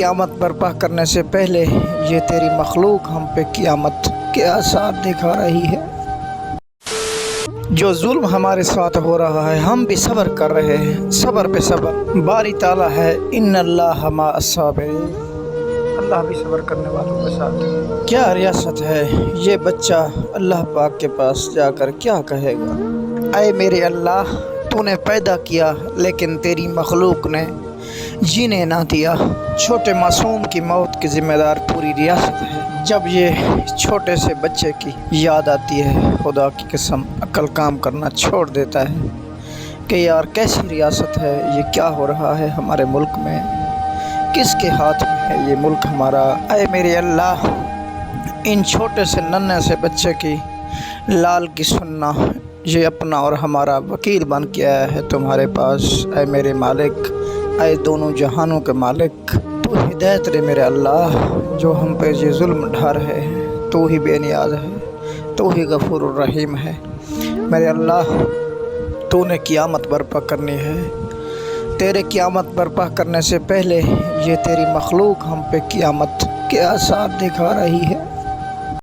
क़यामत बर्पा करने से पहले ये तेरी मखलूक हम पे क़यामत के आसार दिखा रही है। जो जुल्म हमारे साथ हो रहा है हम भी सब्र कर रहे हैं, सब्र पे सब्र। बारी ताला है इन्नल्लाह मा अस्साबिरीन, अल्लाह भी सब्र करने वालों के साथ। क्या रियासत है ये बच्चा अल्लाह पाक के पास जाकर क्या कहेगा? ऐ मेरे अल्लाह, तूने पैदा किया लेकिन तेरी मखलूक ने जीने ना दिया। छोटे मासूम की मौत की ज़िम्मेदार पूरी रियासत है। जब ये छोटे से बच्चे की याद आती है, खुदा की कसम अक्ल काम करना छोड़ देता है कि यार कैसी रियासत है, ये क्या हो रहा है हमारे मुल्क में, किसके हाथ में है ये मुल्क हमारा। ऐ मेरे अल्लाह, इन छोटे से नन्हे से बच्चे की लाल की सुन्ना ये अपना और हमारा वकील बन के आया है तुम्हारे पास। ऐ मेरे मालिक, ऐ दोनों जहानों के मालिक, तू हिदायत दे मेरे अल्लाह। जो हम पे ये जुल्म ढा रहे हैं, तू ही बेनियाज है, तू ही गफूर रहीम है। मेरे अल्लाह, तूने क़यामत बर्पा करनी है। तेरे क़यामत बर्पा करने से पहले ये तेरी मखलूक हम पे क़यामत के आसार दिखा रही है।